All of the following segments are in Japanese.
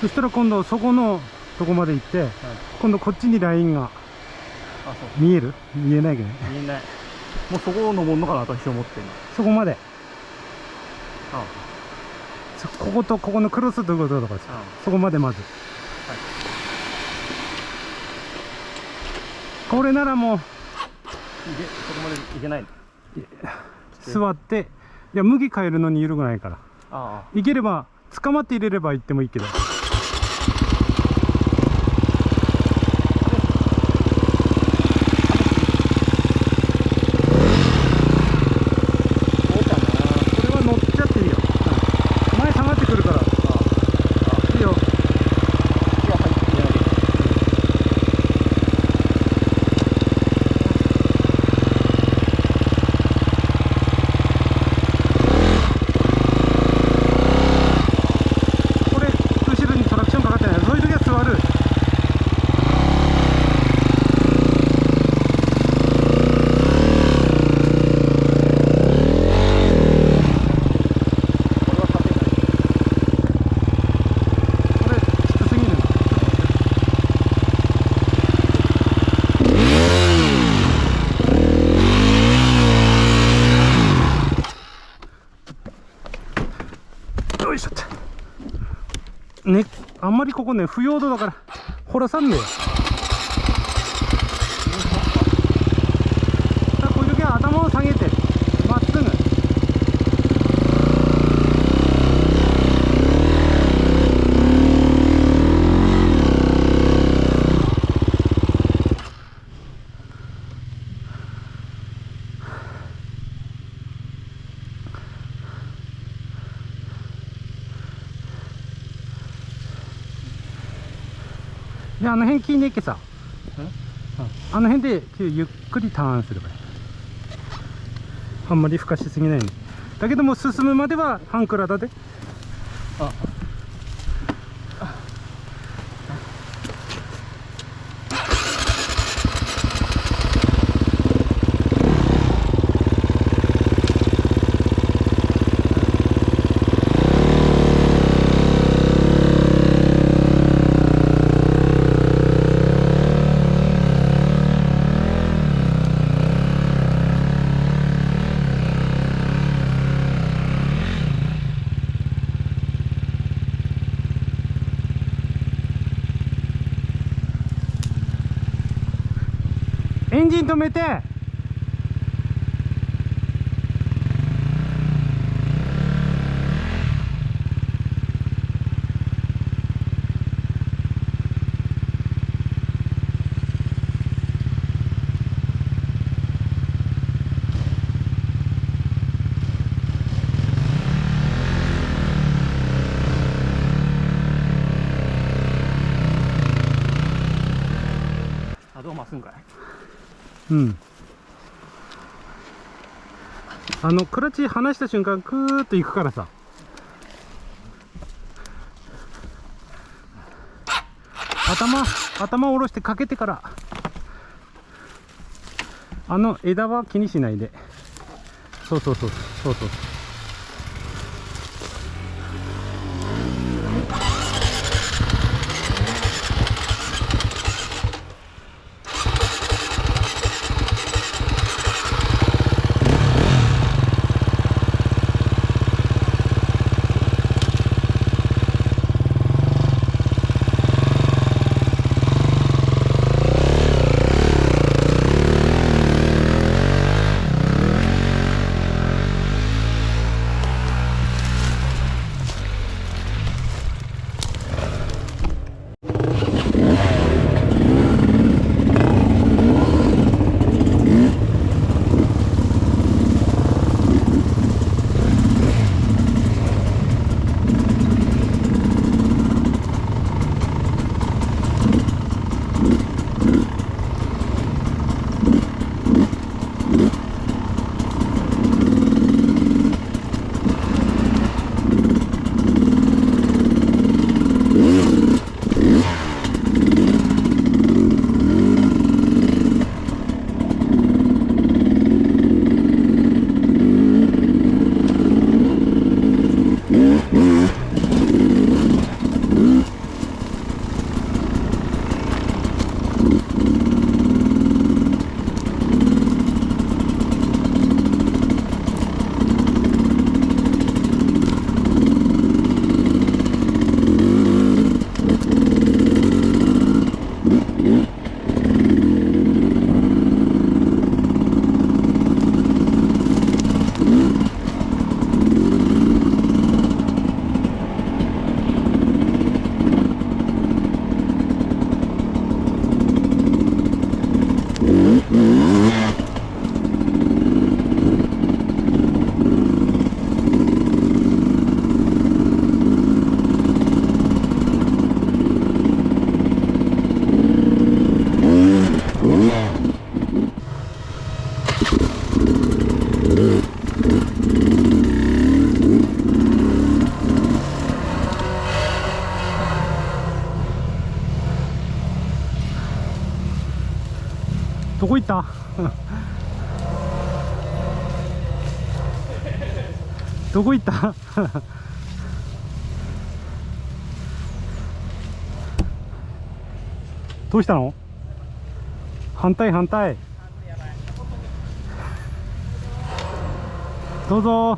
そしたら今度そこのとこまで行って、今度こっちにラインが見える？見えないけどね。見えない。もうそこを登るのかなと私思ってるの。そこまで。ああ、こことここのクロスということとかです。そこまでまず。これならもうそこまで行けないの。座って、いや麦変えるのに緩くないから。あ行ければ捕まって入れれば行ってもいいけど。ね、あんまりここね腐葉土だから掘らさんねえよ。こういう時は頭を下げてまっすぐ。で、あの辺聞いねえけさ、あの辺でゆっくりターンすればいい。あんまりふかしすぎないね。だけども進むまでは半クラだで。エンジン止めて。あ、どう回すんかい。うん。クラッチ離した瞬間クーッと行くからさ。頭を下ろしてかけてから、枝は気にしないで。そうそうそうそうそう。こ行ったどこ行ったどうしたの？反対反対。どうぞ。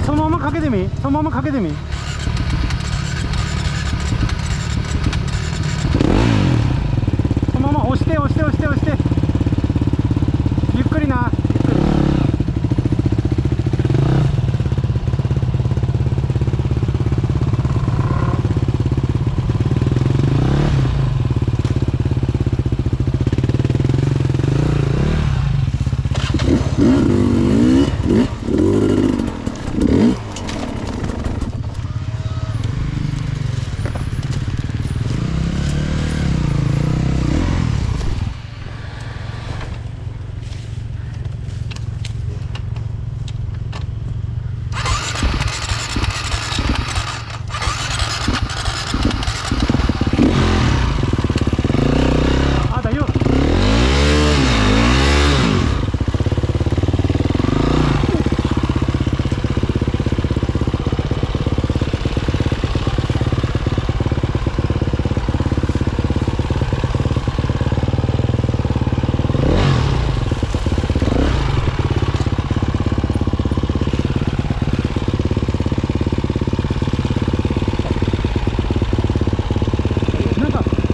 そのままかけてみ、そのままかけてみ。そのまま押して押して押して押して、ゆっくりな、ゆっくり。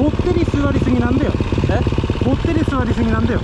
ぼってり座りすぎなんだよ。ぼってり座りすぎなんだよ。